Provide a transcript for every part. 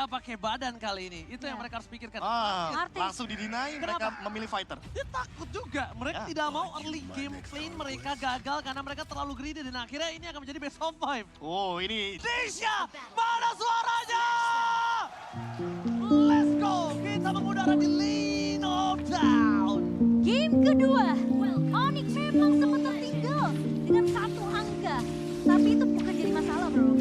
nggak pakai badan kali ini. Itu yang mereka harus pikirkan. Langsung didinai, mereka memilih fighter. Dia takut juga. Mereka tidak mau early game lane mereka gagal karena mereka terlalu greedy. Dan akhirnya ini akan menjadi best of 5. Oh ini. Tisha, mana suaranya? Let's go, kita mengudara di Lean of Down. Game kedua, Onyx memang sempat tertinggal dengan 1 angka. Tapi itu bukan jadi masalah bro.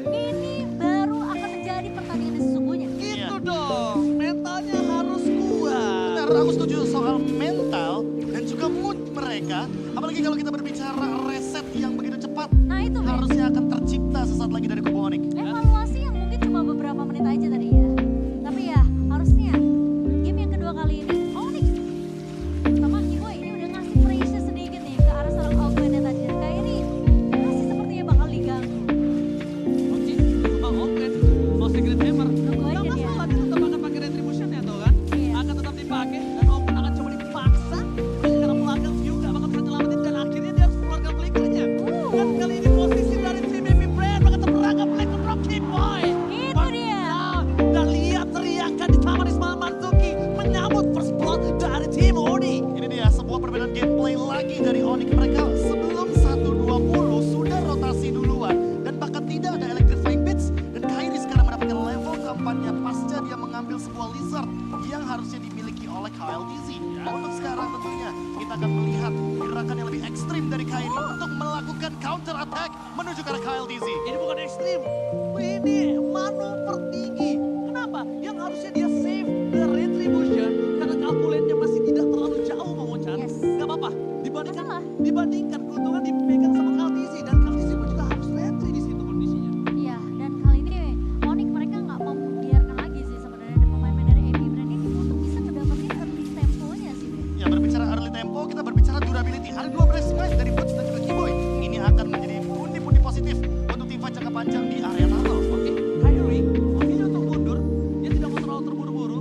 Ini baru akan menjadi pertandingan yang sesungguhnya. Gitu dong, mentalnya harus kuat. Benar, aku setuju soal mental dan juga mood mereka. Apalagi kalau kita berbicara reset yang begitu cepat. Nah itu Ben, Harusnya akan tercipta sesaat lagi dari kubu Onyx. evaluasi yang mungkin cuma beberapa menit aja tadi ya. Tapi ya harusnya game yang kedua kali ini Onyx sama Kiboy ini udah ngasih pressure sedikit nih ke arah seorang Outlander tadi. Dan kayak ini masih sepertinya bakal diganggu. Oke, Bang Oakland, mau Secret Hammer. Tunggu aja Gak dia. masalah, dia tetap akan pakai Retribution ya tau kan? Iya. Akan tetap dipakai dan Oakland akan coba dipaksa. Tapi karena belakang View gak bakal bisa nyelamatin dan akhirnya dia harus keluarkan flickernya. Dan kali ini posisi dari tim Epic Brand bakal terperangkap Black Rock Boy. Itu dia. Dan lihat teriakan di Taman Ismail Marzuki menyambut first blood dari tim Odi. Ini dia sebuah perbedaan gameplay lagi dari Onyx. Mereka sebelum 1.20 sudah rotasi duluan. Dan bahkan tidak ada electrifying bits. Dan Kairi sekarang mendapatkan level keempatnya pasca dia mengambil sebuah lizard yang harusnya dimiliki oleh KLTZ. Untuk sekarang tentunya kita akan melihat gerakan yang lebih ekstrim dari Kairi untuk melakukan counter attack menuju ke arah KLTZ. Ini bukan ekstrim, ini manuver tinggi. Kenapa? Yang harusnya dia save the retribution karena kalkulatnya masih tidak terlalu jauh mengucap. Yes. Gak apa-apa, Masalah. dibandingkan keuntungan dipegang sama Kaltizi dan Kaltizi pun juga harus retri di situ kondisinya. Iya, dan kali ini Onyx mereka nggak mau membiarkan lagi sih sebenarnya ada pemain-pemain dari AB Brand ini untuk bisa mendapatkan early temponya sih Ben. Ya berbicara early tempo, kita berbicara durability. Ada 12 smash dari Boots dan juga Kiboy. Ini akan menjadi pundi-pundi positif untuk tim fight jangka panjang di area tunnel. Oke, Kyrie, waktunya untuk mundur. Dia tidak mau terlalu terburu-buru.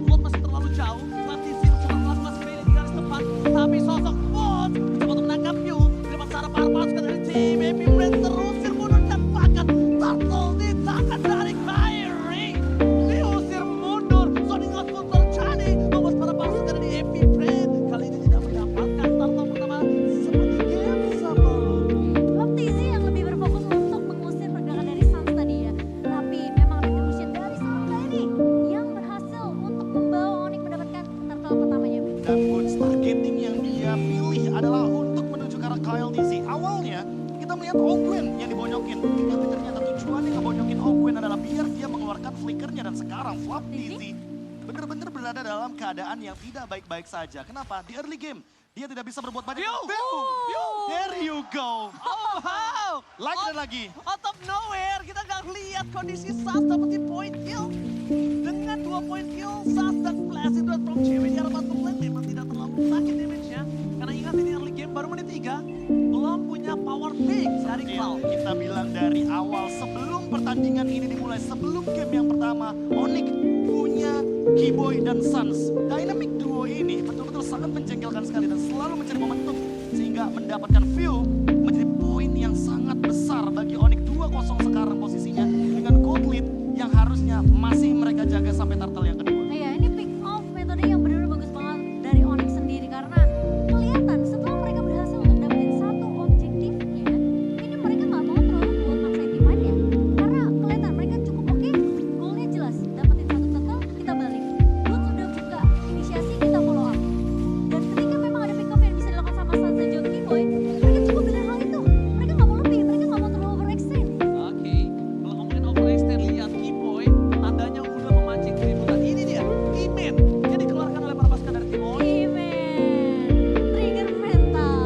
Lot masih terlalu jauh. Kaltizi setelah masih pilih di garis depan. Tapi sosok Bot mencoba untuk menangkap View. Di depan secara pasukan dari tim Epic Brand terusir mundur dan bahkan Turtle di tangan dari Kyrie. Diusir mundur. Sonic Loss pun terjadi. Membuat para pasukan dari Epic Brand kali ini tidak mendapatkan Turtle pertama seperti game sebelumnya. LockTZ yang lebih berfokus untuk mengusir pergerakan dari Suns tadi ya. Tapi memang retribution dari seorang Kairi yang berhasil untuk membawa Onyx mendapatkan turtle pertamanya Ben. Dan Boots targeting yang dia pilih adalah untuk menuju ke arah KLTZ. Awalnya kita melihat Ogwen yang dibonyokin. Tapi ternyata tujuannya ngebonyokin Ogwen adalah biar dia mengeluarkan flickernya. Dan sekarang Flap TZ benar-benar berada dalam keadaan yang tidak baik-baik saja. Kenapa? Di early game dia tidak bisa berbuat banyak. There you go. Oh wow. Lagi dan lagi. Out of nowhere, kita nggak lihat kondisi Sas dapetin point kill. Dengan 2 point kill, Sas dan Flash itu from cewek di arah bottom lane memang tidak terlalu sakit damage-nya. Karena ingat ini early game baru menit 3, belum punya power pick dari Cloud. Kita bilang dari awal sebelum pertandingan ini dimulai, sebelum game yang pertama, Onyx punya Kiboy dan Suns. Dynamic duo ini betul-betul sangat menjengkelkan sekali dan selalu mencari momentum sehingga mendapatkan view menjadi poin yang sangat besar bagi Onyx. 2-0 sekarang posisinya dengan gold lead yang harusnya masih mereka jaga sampai turtle yang kedua. Iya, ini pick off metode yang benar-benar bagus banget dari Onyx sendiri karena kelihatan setelah mereka berhasil untuk dapetin satu objektifnya, ini mereka nggak mau terlalu buat maksain tim lainnya. Karena kelihatan mereka cukup oke, goalnya jelas, dapetin satu turtle, kita balik. Boots udah buka inisiasi, kita follow up. Dan ketika memang ada pick off yang bisa dilakukan sama Suns dan juga Kiboy, mereka cukup bilang hal itu. Mereka nggak mau lebih, mereka nggak mau terlalu overextend. Oke, kalau ngomongin overextend, lihat Kiboy, tandanya udah memancing keributan. Ini dia, Imen, yang dikeluarkan oleh para pasukan dari tim Onyx. Imen, trigger mental.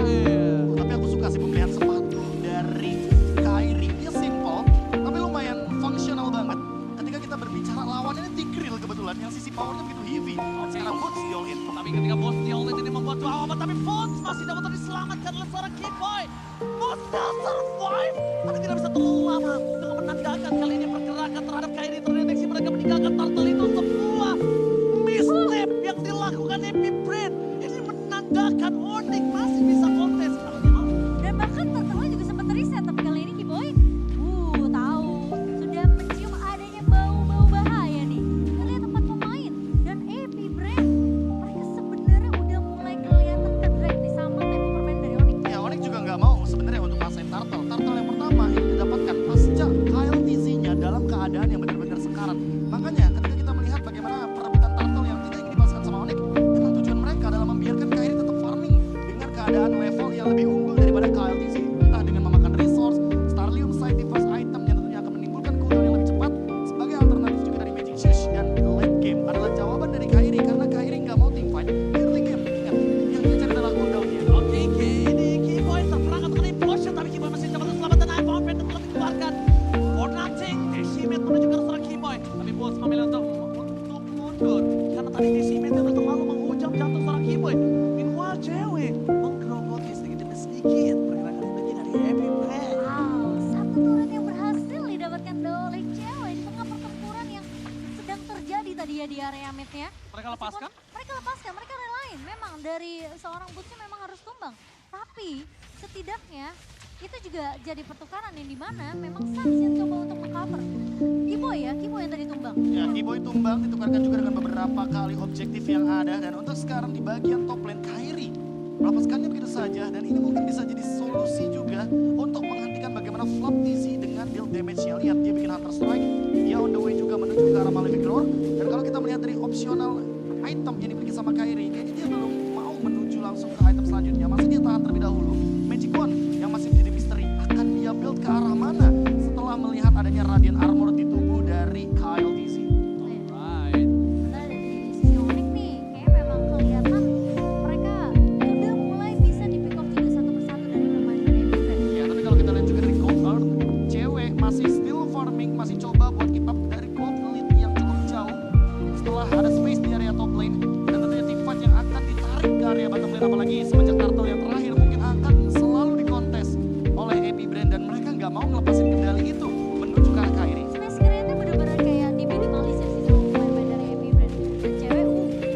Tapi aku suka sih pemilihan sepatu dari Kairi. Dia simple, tapi lumayan fungsional banget. Ketika kita berbicara lawannya Tigreal kebetulan, yang sisi powernya begitu heavy. Sekarang Boots di all in. Tapi ketika Bos Diolin ini membuat dua tapi Fox masih dapat diselamatkan oleh seorang Kiboy. Bos still survive, tapi tidak bisa terlalu lama dengan menandakan kali ini pergerakan terhadap Kairi terdeteksi. Mereka meninggalkan turtle itu sebuah misstep yang dilakukan Epic Brand. Ini menandakan Onyx masih bisa kontes kali ini. Dan bahkan turtle-nya juga sempat reset, tapi kali ini Kiboy tahu sudah mencium adanya bau-bau bahaya. karat. Makanya ketika kita melihat bagaimana perebutan turtle yang tidak ingin dibahaskan sama Onyx, memang tujuan mereka adalah membiarkan Kairi tetap farming dengan keadaan level yang lebih unggul daripada KLTC. Entah dengan memakan resource, Starlium Side Device item yang tentunya akan menimbulkan cooldown yang lebih cepat. Sebagai alternatif juga dari Magic Shush dan late game adalah jawaban dari Kairi karena Kairi nggak mau team fight. Di early game, ingat, yang dia cari adalah cooldownnya. Oke, ini Keyboy terperangkap dengan implosion, tapi Keyboy masih dapat keselamatan. iPhone Phantom telah dikeluarkan. For nothing, Decimate menuju ke arah seorang Keyboy. Tapi Bulls memilih untuk mundur. Karena tadi Decimate udah terlalu menghujam jantung seorang Keyboy. Meanwhile, cewek menggerogoti sedikit demi sedikit pergerakan energi dari Happy Plan. Wow, satu turret yang berhasil didapatkan oleh cewek di tengah pertempuran yang sedang terjadi tadi ya di area mid-nya. Mereka lepaskan? Mereka lepaskan, mereka relain. Memang dari seorang Bootsnya memang harus tumbang. Tapi setidaknya itu juga jadi pertukaran yang dimana memang Sans yang coba untuk mengcover. Keyboy ya, Keyboy yang tadi tumbang. Ya, Keyboy tumbang ditukarkan juga dengan beberapa kali objektif yang ada. Dan untuk sekarang di bagian top lane, Kairi melepaskannya begitu saja. Dan ini mungkin bisa jadi solusi juga untuk menghentikan bagaimana Flap TZ dengan deal damage-nya. Lihat, dia bikin Hunter Strike. Dia on the way juga menuju ke arah Malefic Roar. Dan kalau kita melihat dari opsional item yang dimiliki sama Kairi, kayaknya dia belum mau menuju langsung ke item selanjutnya. Masih dia tahan terlebih dahulu. Magic Wand yang masih menjadi misteri. Akan dia build ke arah mana setelah melihat adanya Radiant Armor di tubuh dari KLTC. Alright. Nah dari sisi Onyx nih, kayaknya memang kelihatan mereka udah mulai bisa di pick off juga satu persatu dari permainan Happy Plan. Ya, tapi kalau kita lihat juga dari Gold Earth, cewek masih still farming, masih coba buat keep up dari gold lead yang cukup jauh. Setelah ada space di area top lane, dan tentunya team fight yang akan ditarik ke area bottom lane, apalagi semenjak turtle yang terakhir mungkin akan selalu dikontes oleh Happy Brand dan mereka nggak mau ngelepasin kendali itu menuju ke arah Kairi. Smash Create-nya bener-bener kayak diminimalisir sih sama pemain-pemain dari Happy Brand. Dan cewek,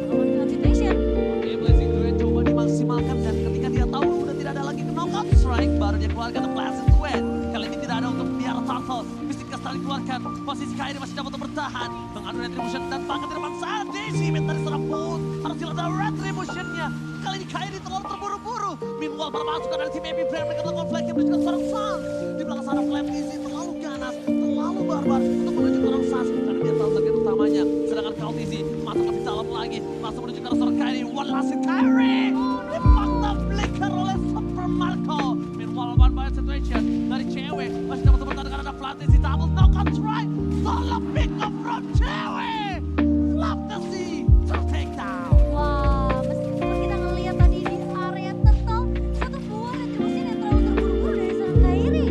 melakukan situation. Oke, Blazing Duet coba dimaksimalkan dan ketika dia tahu udah tidak ada lagi knockout strike, baru dia keluarkan The Blazing Duet. Kali ini tidak ada untuk biar Turtle. Mystic Castle dikeluarkan, posisi Kairi masih dapat untuk bertahan. Mengadu Retribution dan bahkan di depan sana Decimate dari seorang Bulls. Harus dilakukan Retribution-nya. Kali ini Kairi terlalu terburu-buru. Meanwhile, para masukan dari tim Happy Brand mereka melakukan flanking menuju ke seorang Sans. Di belakang sana Flap TZ terlalu ganas, terlalu barbar untuk menuju ke seorang Sans. Karena dia tahu target utamanya. Sedangkan KLTC masuk lebih dalam lagi. Langsung menuju ke arah seorang Kairi. One last hit Kairi. Dipaksa flicker oleh Super Marco. Meanwhile, one by situation dari cewek. Masih dapat bertahan dengan ada Flap TZ. Double knockout strike. Salah pick up from cewek. Flap TZ to take down. Wah, meskipun kita ngelihat tadi di area turtle, satu buah retribution yang terlalu terburu-buru dari seorang Kairi.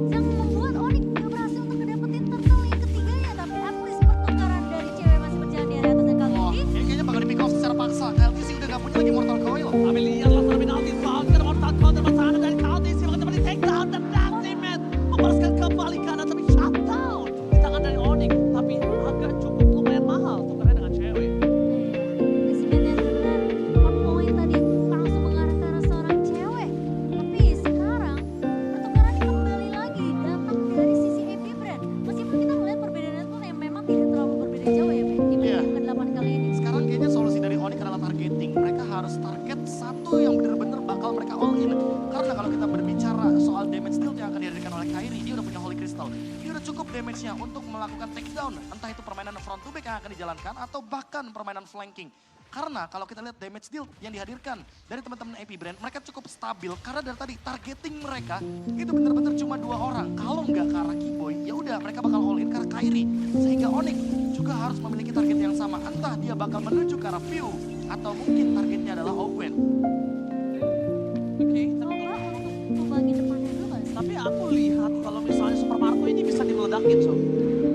Yang membuat Onyx gak berhasil untuk ngedapetin turtle yang ketiganya. Tapi at least pertukaran dari cewek masih berjalan di area atas dan kali Oh, ini. ini kayaknya bakal di pick off secara paksa. KLTC udah gak punya lagi Mortal Coil. Tapi lihatlah secara penalti soal ke Mortal Counter pertahanan dari KLTC bahkan dapat di take down dan Decimate membalaskan kembali kanan tapi shutdown di tangan dari Onyx. Tapi agak cukup lumayan mahal tukarnya dengan cewek. Decimate yang benar on point tadi langsung mengarah ke arah seorang cewek. Tapi sekarang pertukaran kembali lagi datang dari sisi Happy Brand. Meskipun kita melihat perbedaan itu yang memang tidak terlalu berbeda jauh ya, Be, di Iya. game ke-8 kali ini. Sekarang kayaknya solusi dari Onyx adalah targeting. Mereka harus target satu yang benar-benar bakal mereka all in. Karena kalau kita berbicara soal damage deal yang akan dihadirkan oleh Kairi, dia udah punya Holy Crystal. Dia udah cukup damage-nya untuk melakukan takedown. Entah itu permainan front to back yang akan dijalankan atau bahkan permainan flanking. Karena kalau kita lihat damage deal yang dihadirkan dari teman-teman AP Brand, mereka cukup stabil karena dari tadi targeting mereka itu benar-benar cuma 2 orang. Kalau nggak ke arah Keyboy, ya udah mereka bakal all in ke arah Kairi. Sehingga Onyx juga harus memiliki target yang sama. Entah dia bakal menuju ke arah View atau mungkin targetnya adalah Owen. Oke, Coba untuk tumbangin depannya dulu Mas. tapi aku lihat kalau misalnya Super Marco ini bisa dimeledakin so.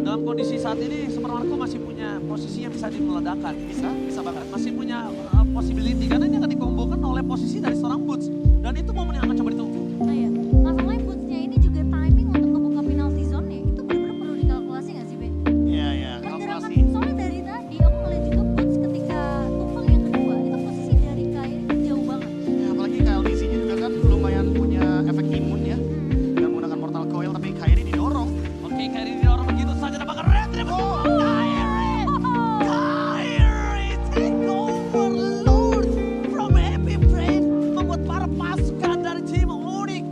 Dalam kondisi saat ini Super Marco masih punya posisi yang bisa dimeledakan. Bisa banget. Masih punya possibility karena ini akan dikombokan oleh posisi dari seorang Boots. Dan itu momen yang akan coba ditunggu. Nah ya, masalahnya Boots-nya ini juga timing untuk ngebuka penalty zone-nya itu benar-benar perlu dikalkulasi nggak sih, Be? Iya, iya. Pergerakan, Kalkulasi. soalnya dari tadi aku ngeliat juga Boots ketika tumbang yang kedua itu posisi dari Kairi itu jauh banget. Ya, apalagi KLTC-nya juga kan lumayan punya efek imun ya. Dengan menggunakan Mortal Coil, tapi Kairi didorong. Oke, Kairi didorong begitu saja dan bakal retribusi. Kairi take overload from Happy Brain membuat para pasukan dari tim Onyx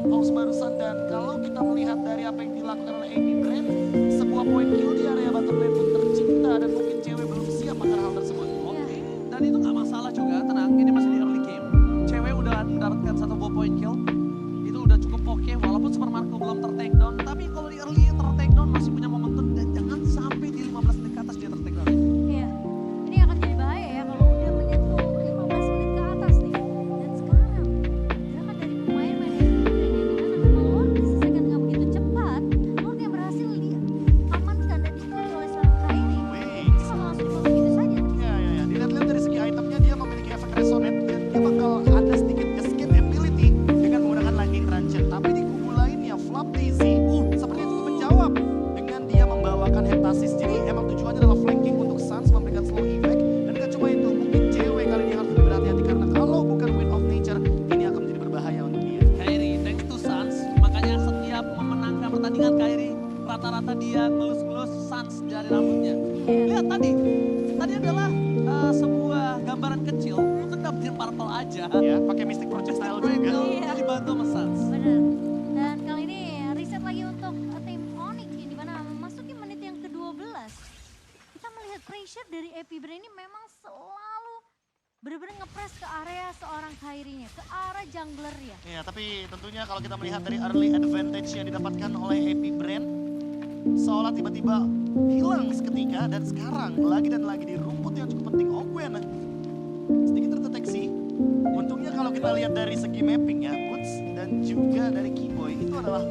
Pulse barusan. Dan kalau kita melihat dari apa yang dilakukan oleh AB Brand, sebuah point kill di area bottom lane pun tercipta dan mungkin cewek belum siap akan hal tersebut. Oke, dan itu nggak masalah juga, tenang, ini masih di early game. Cewek udah mendapatkan satu buah point kill, itu udah cukup oke, walaupun Super Marco belum ter-take down, tapi kalau di early ter-take down masih punya momentum dan jangan sampai di 15 menit ke atas dia ter-take down. Iya, ini akan jadi bahaya ya kalau udah menyentuh 15 menit ke atas nih. Dan sekarang gerakan dari pemain-pemain yang dimana memang Lord diselesaikan dengan begitu cepat. Lord yang berhasil diamankan dan dikuli oleh seorang Kairi. Wait. Itu bakal langsung dipotong begitu saja. Ya. Dilihat-lihat dari segi itemnya dia memiliki efek resonate dan dia bakal ada sedikit escape ability dengan menggunakan lightning truncheon. Tapi di kubu lainnya, Flap Daisy sepertinya cukup menjawab dengan dia membawakan heptasis. Jadi emang tujuannya adalah flanking untuk Suns memberikan slow effect. Dan gak cuma itu, mungkin cewek kali ini harus lebih berhati-hati karena kalau bukan Wind of Nature, ini akan menjadi berbahaya untuk dia. Kairi, thanks to Suns, makanya setiap memenangkan pertandingan Kairi, rata-rata dia ngelus-ngelus Suns dari rambutnya. Lihat tadi adalah sebuah gambaran kecil untuk dapetin purple aja. Ya, pakai Mystic Projectile juga. Iya. Dia dibantu sama Suns. Benar. Dan kali ini riset lagi untuk tim Onyx ya, di mana memasuki menit yang ke-12. Kita melihat pressure dari AP Brand ini memang selalu benar-benar ngepres ke area seorang Kairinya, ke arah jungler ya. Ya, tapi tentunya kalau kita melihat dari early advantage yang didapatkan oleh AP Brand, seolah tiba-tiba hilang seketika dan sekarang lagi dan lagi di rumput yang cukup penting. Ogwen sedikit terdeteksi. Untungnya kalau kita lihat dari segi mapping ya, Boots dan juga dari Keyboy itu adalah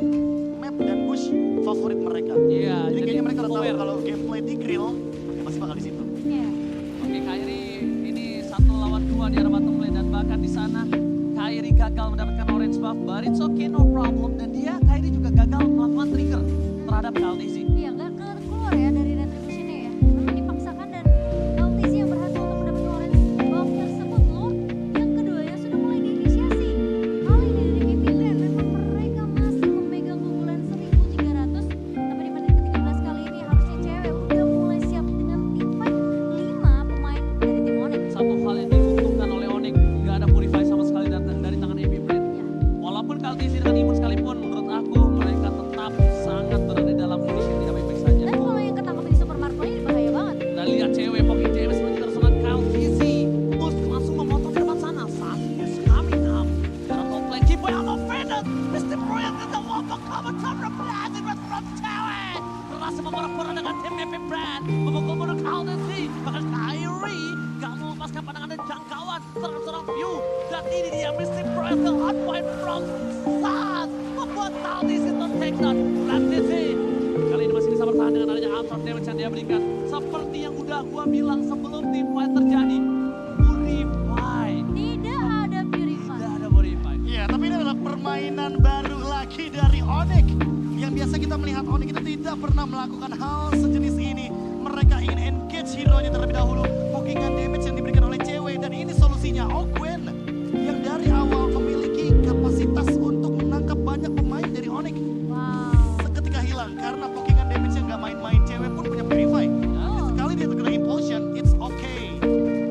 map dan bush favorit mereka. Iya, Jadi kayaknya mereka udah tahu aware. kalau gameplay di grill, ya pasti bakal di situ. Iya. Oke, Kairi ini 1 lawan 2 di arah bottom lane dan bahkan di sana Kairi gagal mendapatkan orange buff, but it's okay, no problem. Dan Kairi juga gagal melakukan trigger terhadap Kaldizi. Iya, nggak keluar ya dari retribution-nya ya. Memang dipaksakan dan LTZ yang berhasil untuk mendapatkan orange buff tersebut. Lord yang kedua yang sudah mulai diinisiasi. Kali ini dari AP Brand memang mereka masih memegang keunggulan 1300. Tapi di menit ke-13 kali ini harusnya cewek udah mulai siap dengan tim fight 5 pemain dari tim Onyx. Satu hal yang diuntungkan oleh Onyx, nggak ada purify sama sekali datang dari tangan AP Brand. Ya. Walaupun Kaldizi dengan imun sekalipun, menurut aku mereka tetap sangat berada di dalam kondisi yang tidak baik-baik saja. Dan kalau yang ketangkep di Super Marco ini bahaya banget. Dan lihat cewek, poking cewek seperti tersengat Kaldizi. Terus langsung memotong di depan sana. Saat is coming up. Dalam top lane, Keyboy I'm offended. Mr. Brilliant in the wall, cover blazing with from cewek. Berhasil memperah dengan tim AP Brand. Memukul-mukul Kaldizi. Bahkan Kairi gak mau melepaskan pandangan dan jangkauan terhadap seorang view. Dan ini dia Mr. Brilliant the hot point from Suns. Membuat Kaldizi ter-take down. Kaldizi kali ini masih bisa bertahan dengan adanya absorb damage yang dia berikan. Seperti yang udah gua bilang sebelum team fight terjadi. Purify. Tidak ada purify. Tidak ada purify. Iya, tapi ini adalah permainan baru lagi dari Onyx. Yang biasa kita melihat Onyx itu tidak pernah melakukan hal sejenis ini. Mereka ingin engage hero-nya terlebih dahulu. Pokingan damage yang diberikan oleh cewek. Dan ini solusinya Ogwen. Yang dari awal memiliki kapasitas untuk menangkap banyak pemain dari Onyx. Wow. Seketika hilang karena pokingan damage yang gak main-main. Cewek pun punya purify. Sekali dia terkena implosion, it's okay.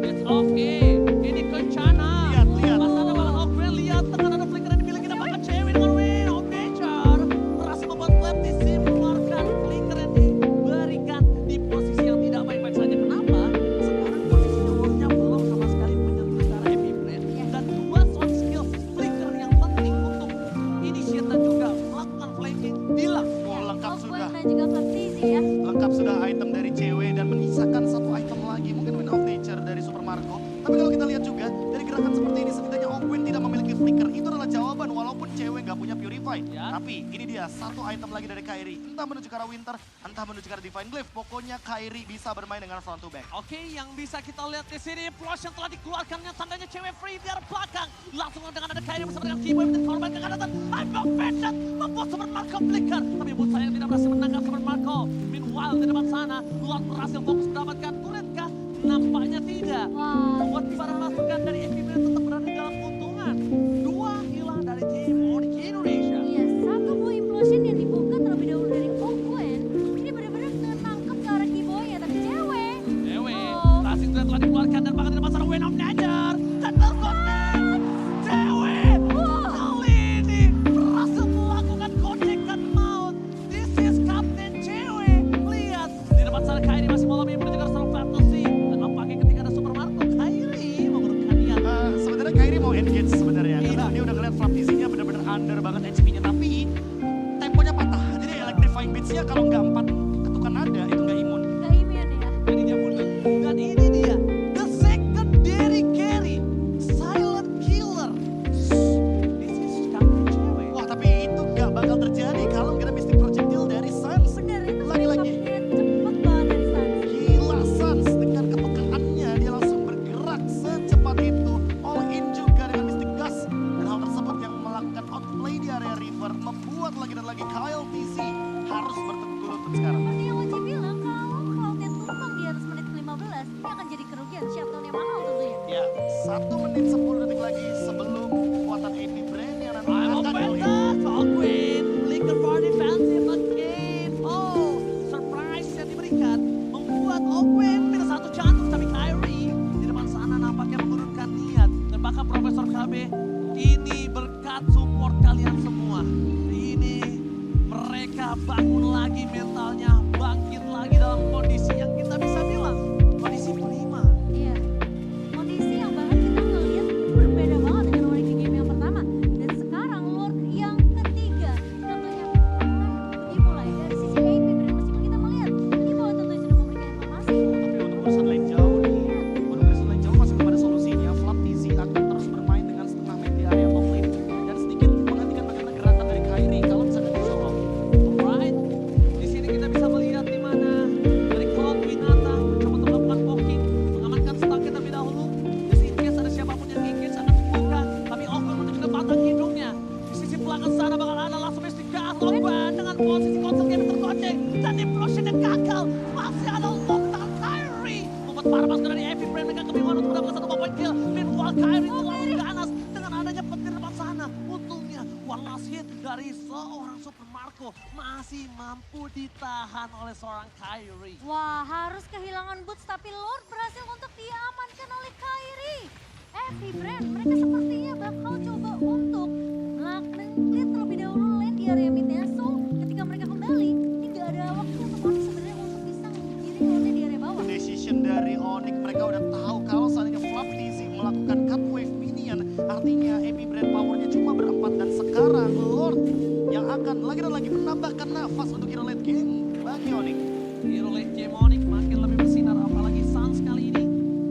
It's okay. Ini kencana. Lihat. Pas ada banget Ogwen, lihat tengah ada flicker yang dimiliki dapatkan cewek dengan Wind of Nature. Berhasil membuat Flaptisi mengeluarkan flicker yang diberikan di posisi yang tidak baik-baik saja. Kenapa? Sekarang posisinya Lordnya belum sama sekali menyentuh ke arah AP Brand. Dan dua soft skill flicker yang penting untuk initiate dan juga melakukan flanking hilang. Oh, lengkap Ogwen sudah. dan juga Flaptisi ya. Lengkap sudah item dari cewek dan menyisakan satu item lagi. Mungkin Wind of Nature dari Super Marco. Tapi kalau kita lihat juga dari gerakan seperti ini setidaknya Ogwen tidak memiliki flicker. Itu adalah jawaban walaupun cewek gak punya purify. Ya. Tapi ini dia satu item lagi dari Kairi. Entah menuju ke arah Winter, entah menuju ke arah Divine Glyph. Pokoknya Kairi bisa bermain dengan front to back. Oke, yang bisa kita lihat di sini flash yang telah dikeluarkan yang tandanya cewek free di arah belakang. Langsung dengan ada Kairi bersama dengan Keyboy menjadi korban keganasan. I'm offended membuat Super Marco flicker. Tapi Boots sayang tidak berhasil menangkap Super Marco. Meanwhile di depan sana, Lord berhasil fokus mendapatkan turret kah? Nampaknya tidak. Wah. Membuat para pasukan dari AP Brand tetap berada di dalam keuntungan. Dua hilang dari tim Onyx Indonesia. Iya, satu buah implosion yang dibuka terlebih dahulu dari Ogwen. Ini benar-benar nangkep ke arah Keyboy ya, tapi cewek. Cewek, Oh. Racing sudah telah dikeluarkan dan bahkan di depan sana Wind of Nature. Dan terkonek. Cewek, kali ini berhasil banget HP-nya, tapi temponya patah. Jadi electrifying beats-nya kalau nggak 4 ketukan nada itu nggak imun. Gak imun ya. Jadi dia mundur. Dan ini dia, the secondary carry, silent killer. This is country cewek. Wah, tapi itu nggak bakal terjadi kalau nggak ada Mystic Projectile dari Sans. Bener itu Lagi-lagi. cepet banget dari Sans. Gila Sans, dengan kepekaannya dia langsung bergerak secepat itu. All in juga dengan Mystic Gust. Dan hal tersebut yang melakukan outplay di area river membuat lagi dan lagi Kyle TC harus berteguh lutut sekarang. Seperti yang Oci bilang, kalau Cloudnya tumbang di atas menit 15, ini akan jadi kerugian shutdown yang mahal tentunya. Ya, 1 menit 10 detik lagi sebelum kekuatan AP Brand yang nanti I'm akan all in. offended, Falcon, Flicker for defensive again. Oh, surprise yang diberikan membuat Owen minus 1 jantung, tapi Kyrie di depan sana nampaknya menurunkan niat. Dan bahkan Profesor KB, ini berkat support kalian semua. Ini mereka bangun lagi mentalnya, bangkit lagi dalam kondisi yang kita bisa bilang kondisi prima. Iya, kondisi yang bahkan kita ngeliat berbeda banget dengan Onyx di game yang pertama. Dan sekarang Lord yang ketiga tentunya akan dimulai dari sisi AP Brand. Meskipun kita melihat Timo tentunya sudah memberikan informasi. Tapi untuk urusan lane jauh nih, untuk urusan lane jauh masih kepada solusinya. Flap TC akan terus bermain dengan setengah map di area top lane dan sedikit menghentikan bagaimana gerakan dari Kyrie kalau misalkan di show off. Alright, di sini kita bisa melihat di mana dari Cloud Winata mencoba untuk melakukan poking, mengamankan stack terlebih dahulu. Just in case ada siapapun yang engage akan dibuka, tapi Ogun menuju ke batang hidungnya. Di sisi belakang sana bakal ada langsung Mystic Gas Ogun dengan posisi konsol game tergoceng dan implosion yang gagal. Masih ada Lockdown Kyrie membuat para pasukan dari AP Brand mereka kebingungan untuk mendapatkan satu point kill. Meanwhile Kyrie terlalu ganas dengan adanya petir depan sana. Untungnya one last hit dari seorang Super Marco masih mampu ditahan oleh seorang Kyrie. Wah, harus kehilangan boots tapi Lord berhasil untuk diamankan oleh Kyrie. AP Brand, mereka sepertinya bakal coba untuk mengklit terlebih dahulu lane di area midnya. So, ketika mereka kembali, ini gak ada waktu untuk Onyx sebenarnya untuk bisa menggiring lane di area bawah. Decision dari Onyx, mereka udah tahu kalau seandainya Flap TC melakukan cut wave minion, artinya AP Brand powernya cuma berempat dan sekarang Lord yang akan lagi dan lagi menambahkan nafas untuk hero late game bagi Onyx. Hero late game Onyx makin lebih bersinar, apalagi Sans kali ini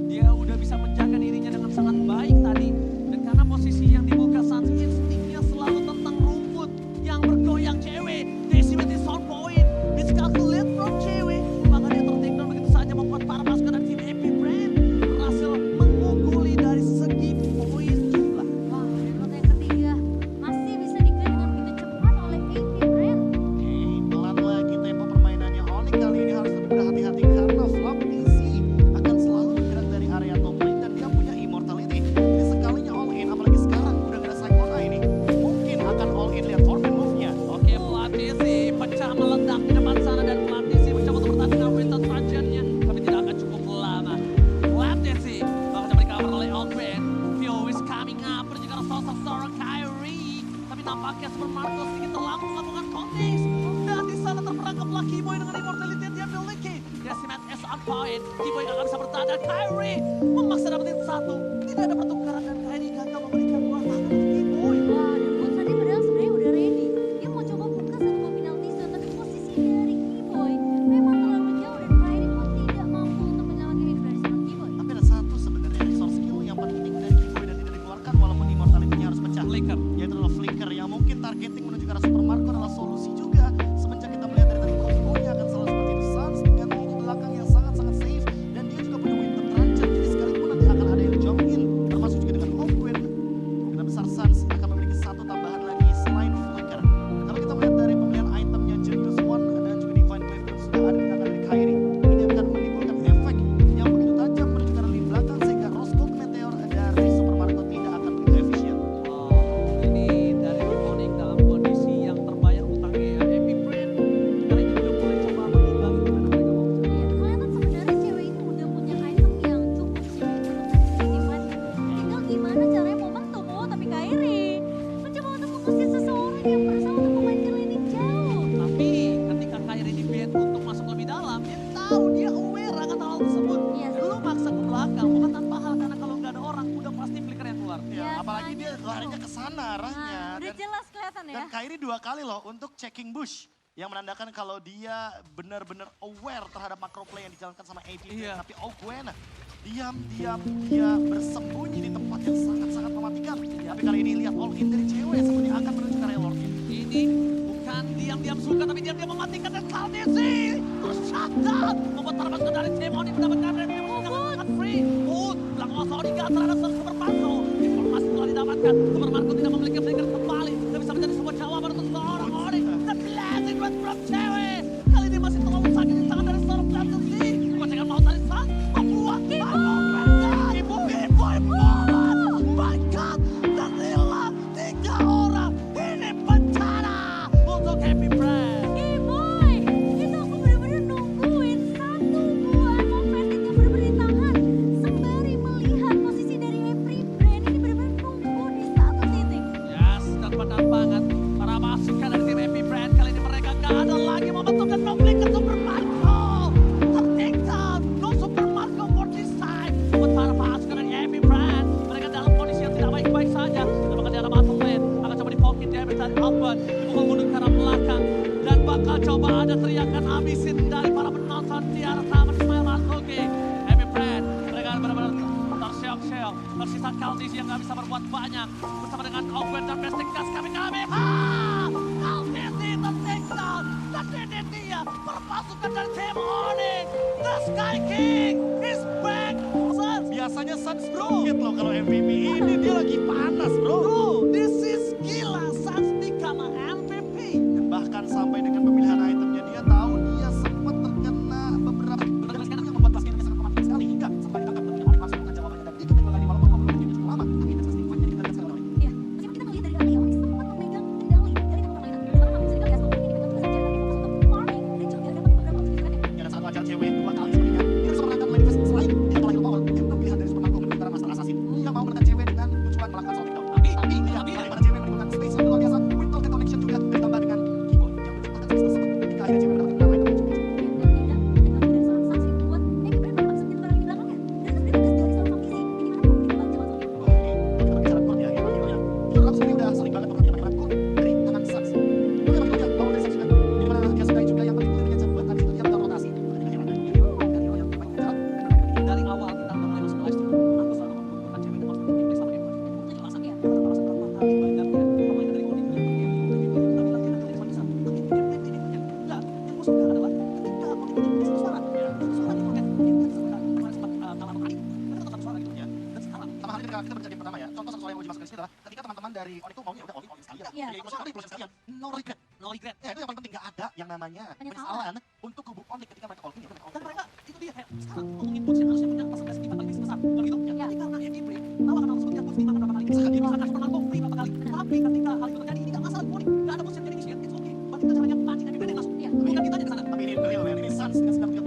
dia udah bisa menjaga dirinya dengan sangat baik tadi. Dan karena posisi yang dibuka Sans, instingnya selalu tentang rumput yang bergoyang cewek. Decimate is on point, miscalculate from cewek, maka dia tertakedown begitu saja membuat para pasukan dari tim AP Brand berhasil mengungguli dari segi poin. Gila. Wah, dan rute yang ketiga masih bisa diklik dengan begitu cepat oleh AP Brand. Oke, pelan lagi tempo permainannya Onyx kali ini harus lebih berhati-hati karena Flap TC akan selalu bergerak dari area top lane dan dia punya immortality. Jadi sekalinya all in, apalagi sekarang udah gak ada Cyclone Eye ini, mungkin akan all in lihat forward move-nya. Oke, pelatih sih pecah meledak di depan sana dan pelatih sih mencoba untuk bertahan dengan Winter Trajannya, tapi tidak akan cukup lama. Pelatih sih bakal coba di-cover oleh Ogwen. Vio is coming up, menuju ke arah sosok seorang Kyrie, tapi nampaknya Super Marco sedikit terlambat melakukan context. Dan di sana terperangkaplah Keyboy dengan immortality yang dia miliki. Decimate is on point, Keyboy gak bisa bertahan dan Kyrie memaksa dapetin satu. Tidak ada pertukaran dan Kyrie gagal memberikan buah tangan untuk Keyboy. Wah, dan boots tadi padahal sebenarnya udah penalty zone, tapi posisi dari Keyboy memang terlalu jauh dan Kyrie pun tidak mampu untuk menyelamatkan hidup dari seorang Keyboy. Tapi ada satu sebenarnya resource skill yang penting dari Keyboy dan tidak dikeluarkan walaupun immortality-nya harus pecah. Flicker. Yaitu adalah Flicker yang mungkin targeting menuju ke arah Super Marco adalah solusi juga. Semenjak kita melihat dari tadi combo-nya akan selalu seperti itu. Sans dengan lini belakang yang sangat-sangat safe dan dia juga punya Winter Truncheon. Jadi sekalipun nanti akan ada yang jump in, termasuk juga dengan Ogwen, kemungkinan besar Sans akan memiliki satu tambahan lagi selain Flicker. Dan kalau kita melihat dari pemilihan itemnya Jungle Swan dan juga Divine Wave pun sudah ada di tangan dari Kyrie. Ini akan menimbulkan efek yang begitu tajam menuju ke arah lini belakang sehingga Roscoe Meteor dari Super Marco tidak akan begitu efisien. Wow, ini dari Onyx dalam kondisi yang terbayar utangnya ya. AP Brand kali ini udah mulai coba mengimbangi gimana mereka mau mencari. Iya, kelihatan sebenarnya cewek ini udah punya item yang cukup sih untuk dari Divine. Tinggal gimana caranya momentum. Oh, tapi Kyrie mencoba untuk mengusir seseorang yang berusaha untuk memainkan lane jauh. Tapi ketika Kyrie di bait untuk masuk lebih dalam, dia tahu, dia aware akan hal tersebut. Iya. Lu maksa ke belakang, bukan tanpa hal, karena kalau nggak ada orang, udah pasti flicker yang keluar. Ya, Ya, apalagi dia soalnya larinya ke sana arahnya Nah, udah dan jelas kelihatan ya. Dan Kyrie 2 kali loh untuk checking bush. Yang menandakan kalau dia benar-benar aware terhadap macro play yang dijalankan sama AP. Iya. Tapi Ogwen diam-diam dia bersembunyi di tempat yang sangat-sangat mematikan. Tapi kali ini lihat all in dari cewek yang seperti akan menuju ke area Lordnya. Ini bukan diam-diam suka, tapi diam-diam mematikan dan Kaldesi terus shutdown. Membuat tarapan dari Demoni mendapatkan red yang sangat free. Belakang kosong di Gator ada Super Marco. Informasi telah didapatkan. Super Marco tidak memiliki trigger kembali. Dan bisa menjadi sebuah jawaban untuk seorang Onyx. Dan blazing red from cewek. Kali ini masih terlalu sakit di tangan dari seorang Kaldesi. Gocekan mau dari Sun. Membuat my God, dan Lila 3 orang. Ini bencana untuk Happy Brand. Boy, itu aku bener-bener nungguin satu buah offensive yang bener-bener ditahan. Sembari melihat posisi dari every brand ini bener-bener nunggu di satu titik. Yes, dan benar banget. Para masukan dari tim Happy Brand kali ini mereka gak ada lagi membentukkan konflik ke Super Marco. Tertinggal, no Super Marco for this time. Buat para masukan dari Happy Brand, mereka dalam kondisi yang tidak baik-baik saja. Dan bakal dia ada Battle Lane, akan coba dipokin damage dari Albert. Dipukul mundur ke arah belakang. Dan bakal coba ada teriakan habisin dari para penonton di arah taman Ismail Markoki. Happy Brand, mereka benar-benar terseok-seok. Tersisa Kaldesi yang gak bisa berbuat banyak. Bersama dengan Ogwen dan Bestek Gas kami-kami. Kaldesi tertinggal. Dan ini dia perpasukan dari tim Onyx. The Sky King is back. Biasanya Suns bro loh kalau MVP. Ini dia lagi panas bro. Bro, this is gila. Suns become an MVP. Dan bahkan sampai dengan pemilihan itemnya dia tahu dia sempat terkena beberapa skandal yang membuat basketnya sangat mematikan sekali hingga sampai ditangkap dan Onyx langsung bukan jawabannya dan itu kedua kali walaupun ngobrol ini cukup lama tapi itu pasti poinnya kita lihat sekarang Onyx. Iya, meskipun kita melihat dari Onyx sempat memegang kendali dari tengah permainan. Sekarang kami bisa lihat ya, ini memegang tugas saja tapi fokus untuk farming dan juga dapat beberapa objektif red. Ya, ada satu acara cewek 2 kali sepertinya dia bisa menangkan manifest selain dia kalau lagi power dia pilihan dari Super Marco menuju Master Assassin. Dia mau menekan cewek dengan tujuan melakukan soul takedown. Tapi dia bagaimana cewek menimbulkan space yang luar biasa with target connection juga ditambah dengan keyboard yang menciptakan space tersebut ketika akhirnya cewek mendapatkan nama item Dan tidak dari seorang Suns yang membuat Happy Brand dapat bisa menjadi barang di belakangnya. Dan sebenarnya tugas dari seorang Visi ini mana mau dibaca waktu itu. Orang sendiri udah sering banget memperhatikan bagaimana gol dari tangan Suns. Itu yang paling power dari Suns juga. Di mana dia sukai juga yang paling penting buat habis itu dia melakukan rotasi. Makanya dia heran. Dan hero yang paling jarak. Dari awal kita udah mulai masuk live stream, aku selalu membutuhkan cewek yang harus gameplay sama Eva. Itu alasan dia. Alasan berapa kali banyaknya pemain dari Onyx yang kita bilang dia dari bisa. Tapi gameplay ini banyak. Enggak, yang gue suka adalah ketika Onyx ini satu suara. Satu suara di Onyx. Dia bisa kemarin sempat kalah kali. Mereka tetap satu suara gitu ya. Dan sekarang Sama halnya ketika kita berjadi pertama ya. Contoh satu soal yang mau dimasukkan di sini adalah ketika teman-teman dari Onyx itu maunya udah all in sekalian. Iya. Ya itu sekali proses sekalian. No regret. no regret. Ya itu yang paling penting nggak ada yang namanya penyesalan untuk kubu Onyx ketika mereka all in ya udah mereka all Dan in. mereka itu dia kayak sekarang ngomongin boots yang harusnya punya persentase 5 kali lebih besar. Kalau gitu, ya. Tapi karena Happy Brand tahu akan harus punya boots 5 berapa kali. Misalkan dia misalkan Super Marco free berapa kali. Tapi ketika hal itu terjadi, ini nggak masalah Onyx. Nggak ada boots yang jadi initiate, it's okay. Berarti kita caranya pancing Happy Brand yang langsung. Iya. Bukan kita aja ke sana. Tapi ini real man, ini Suns dengan 9